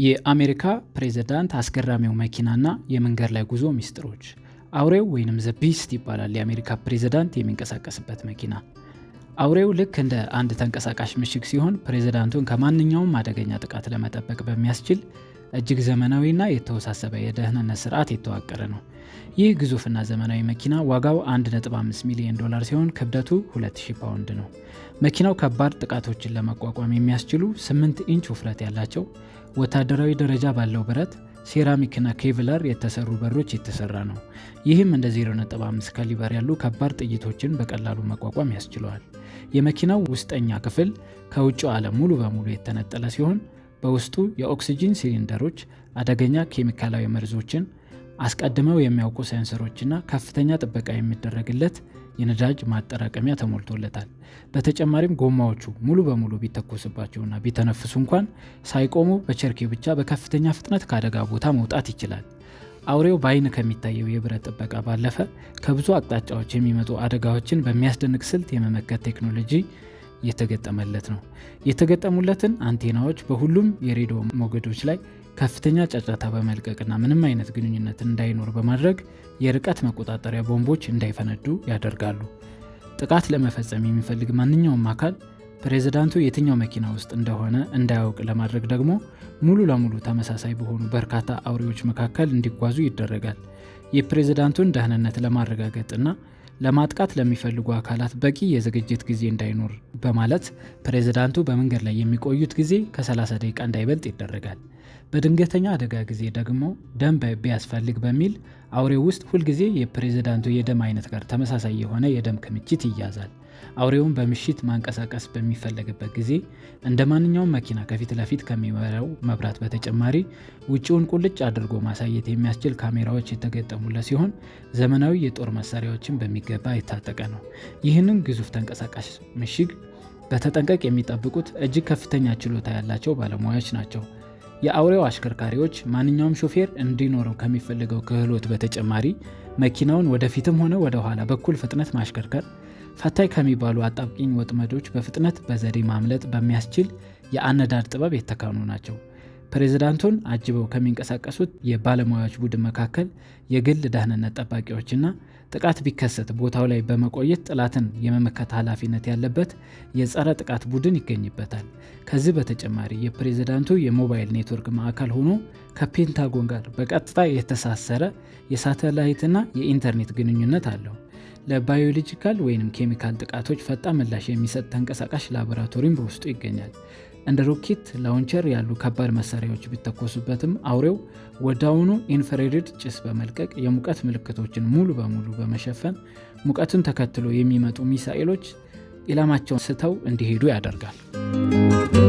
የአሜሪካ ፕሬዝዳንት አስገራሚው መኪናና የመንገድ ላይ ጉዞ ሚስጥሮች። አውሬው ወይንም ዘ ቢስት ይባላል የአሜሪካ ፕሬዝዳንት የሚንቀሳቀስበት መኪና። አውሬው ልክ እንደ አንድ ተንቀሳቃሽ ምሽግ ሲሆን ፕሬዝዳንቱን ከማንኛውም አደገኛ ጥቃት ለመጠበቅ በሚያስችል እጅግ ዘመናዊና የተወሳሰበ የደህንነት ስርዓት የተዋቀረ ነው። ይህ ግዙፍና ዘመናዊ መኪና ዋጋው $1.5 ሚሊዮን ሲሆን ክብደቱ 2000 ፓውንድ ነው። መኪናው ከባድ ጥቃቶችን ለመቋቋም የሚያስችሉ 8 ኢንች ውፍረት ያላቸው ወታደራዊ ደረጃ ባለው ብረት፣ ሴራሚክና ኬቭላር የተሰሩ በሮች የተሰራ ነው። ይህም እንደ 0.5 ካሊበር ያሉ ከባድ ጥይቶችን በቀላሉ መቋቋም ያስችለዋል። የመኪናው ውስጠኛ ክፍል ከውጭው ዓለም ሙሉ በሙሉ የተነጠለ ሲሆን በውስጡ የኦክሲጂን ሲሊንደሮች፣ አደገኛ ኬሚካላዊ መርዞችን አስቀድመው የሚያውቁ ሴንሰሮችና ከፍተኛ ጥበቃ የሚደረግለት የነዳጅ ማጠራቀሚያ ተሞልቶለታል። በተጨማሪም ጎማዎቹ ሙሉ በሙሉ ቢተኮስባቸውና ቢተነፍሱ እንኳን ሳይቆሙ በቸርኬ ብቻ በከፍተኛ ፍጥነት ከአደጋ ቦታ መውጣት ይችላል። አውሬው በአይን ከሚታየው የብረት ጥበቃ ባለፈ ከብዙ አቅጣጫዎች የሚመጡ አደጋዎችን በሚያስደንቅ ስልት የመመከት ቴክኖሎጂ የተገጠመለት ነው። የተገጠሙለትን አንቴናዎች በሁሉም የሬዲዮ ሞገዶች ላይ ከፍተኛ ጫጫታ በመልቀቅና ምንም አይነት ግንኙነት እንዳይኖር በማድረግ የርቀት መቆጣጠሪያ ቦምቦች እንዳይፈነዱ ያደርጋሉ። ጥቃት ለመፈጸም የሚፈልግ ማንኛውም አካል ፕሬዝዳንቱ የትኛው መኪና ውስጥ እንደሆነ እንዳያውቅ ለማድረግ ደግሞ ሙሉ ለሙሉ ተመሳሳይ በሆኑ በርካታ አውሬዎች መካከል እንዲጓዙ ይደረጋል። የፕሬዝዳንቱን ደህንነት ለማረጋገጥና ለማጥቃት ለሚፈልጉ አካላት በቂ የዝግጅት ጊዜ እንዳይኖር በማለት ፕሬዝዳንቱ በመንገድ ላይ የሚቆዩት ጊዜ ከ30 ደቂቃ እንዳይበልጥ ይደረጋል። በድንገተኛ አደጋ ጊዜ ደግሞ ደም ቢያስፈልግ በሚል አውሬው ውስጥ ሁልጊዜ የፕሬዝዳንቱ የደም አይነት ጋር ተመሳሳይ የሆነ የደም ክምችት ይያዛል። አውሬውን በምሽት ማንቀሳቀስ በሚፈለግበት ጊዜ እንደ ማንኛውም መኪና ከፊት ለፊት ከሚበራው መብራት በተጨማሪ ውጭውን ቁልጭ አድርጎ ማሳየት የሚያስችል ካሜራዎች የተገጠሙለት ሲሆን ዘመናዊ የጦር መሳሪያዎችን በሚገባ የታጠቀ ነው። ይህንን ግዙፍ ተንቀሳቃሽ ምሽግ በተጠንቀቅ የሚጠብቁት እጅግ ከፍተኛ ችሎታ ያላቸው ባለሙያዎች ናቸው። የአውሬው አሽከርካሪዎች ማንኛውም ሾፌር እንዲኖረው ከሚፈልገው ክህሎት በተጨማሪ መኪናውን ወደፊትም ሆነ ወደ ኋላ በኩል ፍጥነት ማሽከርከር፣ ፈታኝ ከሚባሉ አጣብቂኝ ወጥመዶች በፍጥነት በዘዴ ማምለጥ በሚያስችል የአነዳድ ጥበብ የተካኑ ናቸው። ፕሬዝዳንቱን አጅበው ከሚንቀሳቀሱት የባለሙያዎች ቡድን መካከል የግል ደህንነት ጠባቂዎችና ጥቃት ቢከሰት ቦታው ላይ በመቆየት ጠላትን የመመከት ኃላፊነት ያለበት የጸረ ጥቃት ቡድን ይገኝበታል። ከዚህ በተጨማሪ የፕሬዝዳንቱ የሞባይል ኔትወርክ ማዕከል ሆኖ ከፔንታጎን ጋር በቀጥታ የተሳሰረ የሳተላይትና የኢንተርኔት ግንኙነት አለው። ለባዮሎጂካል ወይም ኬሚካል ጥቃቶች ፈጣን ምላሽ የሚሰጥ ተንቀሳቃሽ ላቦራቶሪም በውስጡ ይገኛል። እንደ ሮኬት ላውንቸር ያሉ ከባድ መሳሪያዎች ቢተኮሱበትም አውሬው ወዲያውኑ ኢንፍራሬድ ጭስ በመልቀቅ የሙቀት ምልክቶችን ሙሉ በሙሉ በመሸፈን ሙቀቱን ተከትሎ የሚመጡ ሚሳኤሎች ኢላማቸውን ስተው እንዲሄዱ ያደርጋል።